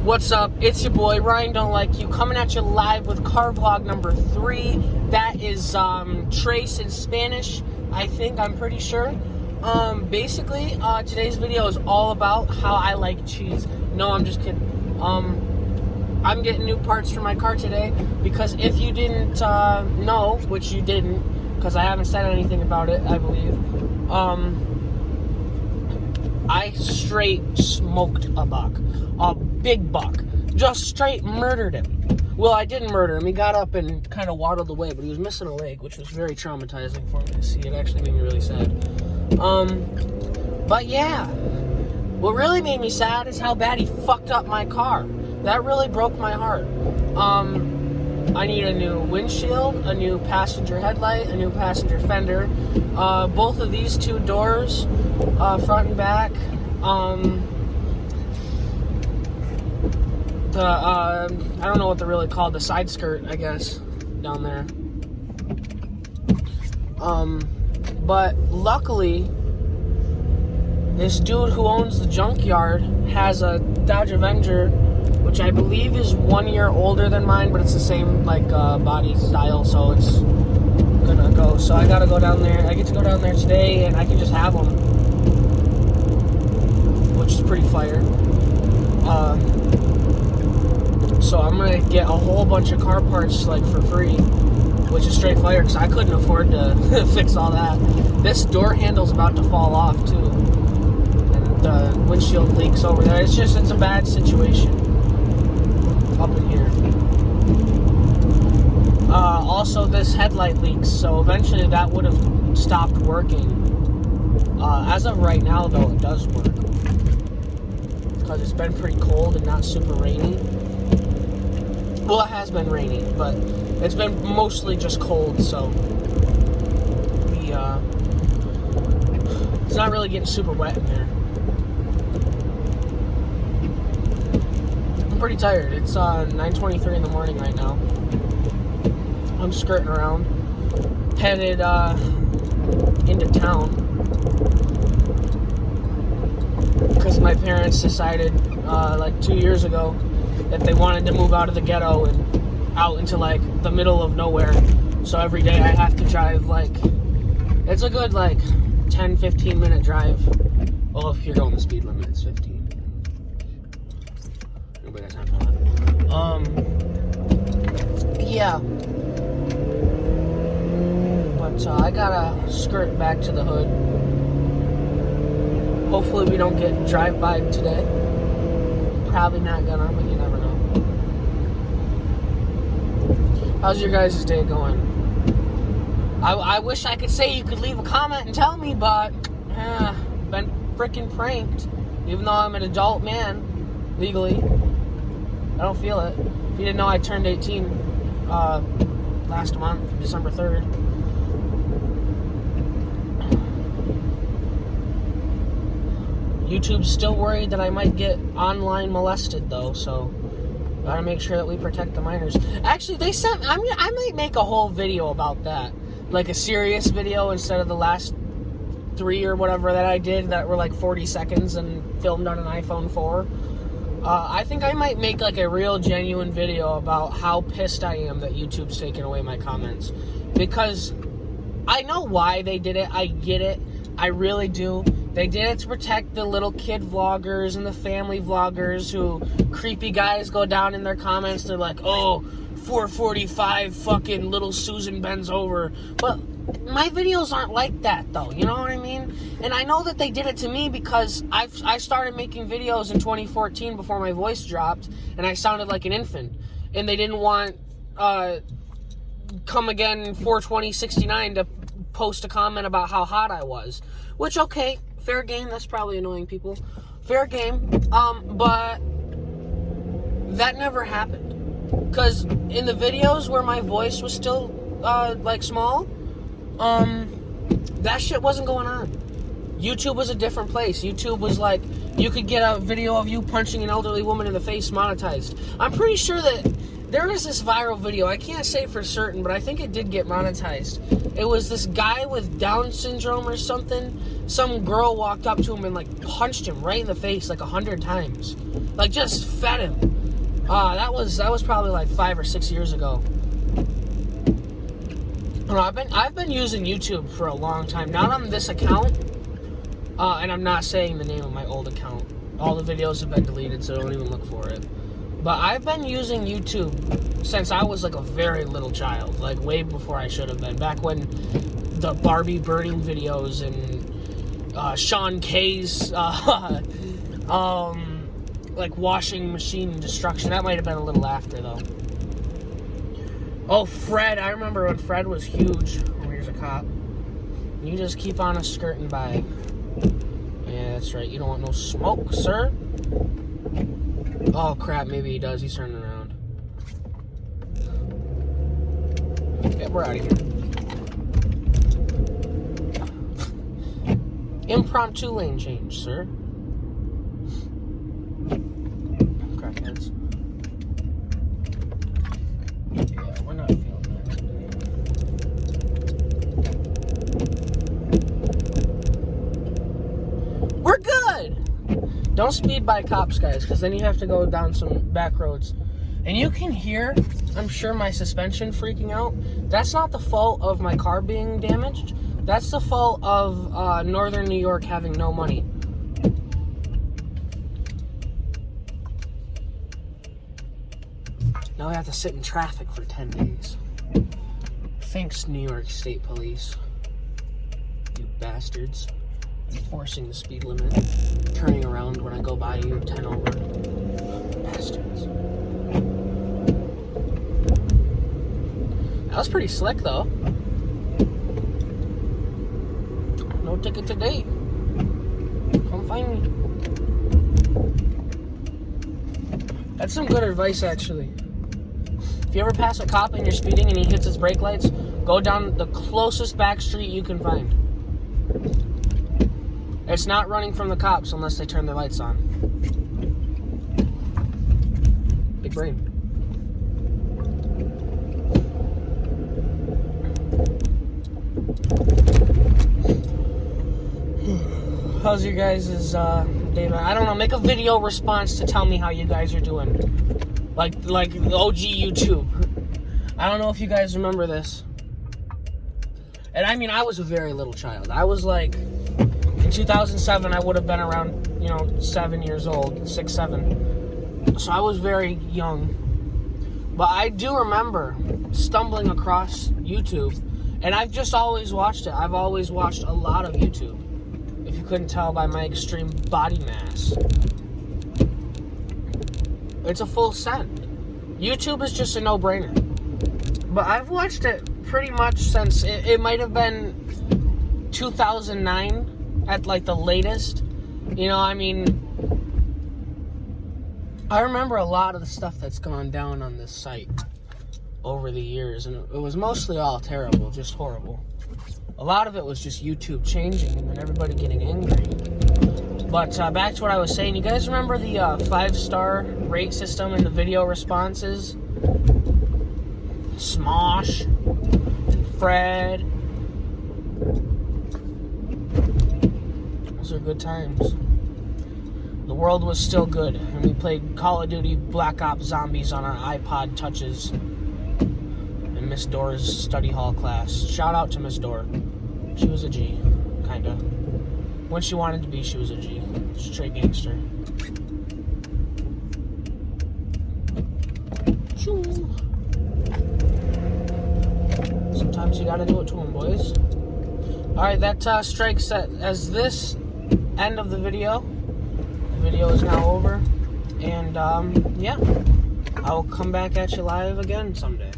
What's up? It's your boy Ryan Don't Like You, coming at you live with car vlog number 3. That is Trace in Spanish, I'm pretty sure. Basically, today's video is all about how I like cheese. No, I'm just kidding. I'm getting new parts for my car today because if you didn't know, which you didn't, because I haven't said anything about it, I believe, I straight smoked a buck. A big buck. Just straight murdered him. Well, I didn't murder him. He got up and kind of waddled away, but he was missing a leg, which was very traumatizing for me to see. It actually made me really sad. But yeah. What really made me sad is how bad he fucked up my car. That really broke my heart. I need a new windshield, a new passenger headlight, a new passenger fender. Both of these two doors, front and back. I don't know what they're really called, the side skirt, I guess, down there. But luckily, this dude who owns the junkyard has a Dodge Avenger, which I believe is 1 year older than mine, but it's the same, body style, so it's gonna go. So I gotta go down there. I get to go down there today, and I can just have them, which is pretty fire. So I'm gonna get a whole bunch of car parts, for free, which is straight fire, because I couldn't afford to fix all that. This door handle's about to fall off, too. And the windshield leaks over there. It's a bad situation up in here. Also, this headlight leaks, so eventually that would have stopped working. As of right now, though, it does work, because it's been pretty cold and not super rainy. Well, it has been rainy, but it's been mostly just cold, so it's not really getting super wet in there. I'm pretty tired. It's 9:23 in the morning right now. I'm skirting around, headed into town, because my parents decided 2 years ago that they wanted to move out of the ghetto and out into the middle of nowhere. So every day I have to drive it's a good 10-15 minute drive. Well, if you're going the speed limit, it's 15. Nobody has time for that. Yeah. But I gotta skirt back to the hood. Hopefully we don't get drive-by today. Probably not gonna, but you never know. How's your guys' day going? I wish I could say you could leave a comment and tell me, but been freaking pranked. Even though I'm an adult man, legally, I don't feel it. If you didn't know, I turned 18 last month, December 3rd. YouTube's still worried that I might get online molested, though, so gotta make sure that we protect the minors. Actually, they sent... I might make a whole video about that. A serious video instead of the last 3 or whatever that I did that were 40 seconds and filmed on an iPhone 4. I think I might make a real genuine video about how pissed I am that YouTube's taking away my comments. Because I know why they did it. I get it. I really do. They did it to protect the little kid vloggers and the family vloggers who creepy guys go down in their comments. They're like, oh, 445 fucking little Susan bends over. But my videos aren't like that, though. You know what I mean? And I know that they did it to me because I started making videos in 2014 before my voice dropped, and I sounded like an infant. And they didn't want Come Again 42069 to post a comment about how hot I was. Which, okay, fair game. That's probably annoying people. Fair game. But that never happened. Because in the videos where my voice was still, small, that shit wasn't going on. YouTube was a different place. YouTube was you could get a video of you punching an elderly woman in the face monetized. I'm pretty sure that there was this viral video. I can't say for certain, but I think it did get monetized. It was this guy with Down syndrome or something. Some girl walked up to him and, punched him right in the face, 100 times. Just fed him. That was probably like 5 or 6 years ago. I've been using YouTube for a long time. Not on this account, and I'm not saying the name of my old account. All the videos have been deleted, so don't even look for it. But I've been using YouTube since I was like a very little child, like way before I should have been. Back when the Barbie burning videos and Sean K's like washing machine destruction. That might have been a little after though. Oh, Fred. I remember when Fred was huge. Oh, here's a cop. You just keep on skirting by. Yeah, that's right. You don't want no smoke, sir. Oh, crap. Maybe he does. He's turning around. Yeah, we're out of here. Impromptu lane change, sir. Crackheads. Yeah, we're not feeling that today. We're good! Don't speed by cops, guys, because then you have to go down some back roads. And you can hear, I'm sure, my suspension freaking out. That's not the fault of my car being damaged. That's the fault of Northern New York having no money. Now I have to sit in traffic for 10 days. Thanks, New York State Police. You bastards. Enforcing the speed limit. Turning around when I go by you, 10 over. Bastards. That was pretty slick, though. No ticket today. Come find me. That's some good advice, actually. If you ever pass a cop and you're speeding and he hits his brake lights, go down the closest back street you can find. It's not running from the cops unless they turn their lights on. Big brain. How's your guys' day? I don't know. Make a video response to tell me how you guys are doing. Like OG YouTube. I don't know if you guys remember this. And I mean, I was a very little child. I was like, in 2007, I would have been around, 7 years old, 6, 7. So I was very young. But I do remember stumbling across YouTube. And I've just always watched it. I've always watched a lot of YouTube. If you couldn't tell by my extreme body mass. It's a full send. YouTube is just a no-brainer. But I've watched it pretty much since, it might have been 2009 at like the latest. I remember a lot of the stuff that's gone down on this site over the years. And it was mostly all terrible, just horrible. A lot of it was just YouTube changing and then everybody getting angry. But back to what I was saying, you guys remember the 5-star rate system and the video responses? Smosh, Fred. Those are good times. The world was still good, and we played Call of Duty Black Ops Zombies on our iPod touches in Miss Dora's study hall class. Shout out to Miss Dora. She was a G, kinda. When she wanted to be, she was a G. Straight gangster. Sometimes you gotta do it to them, boys. Alright, that strikes as this end of the video. The video is now over. And, yeah. I will come back at you live again someday.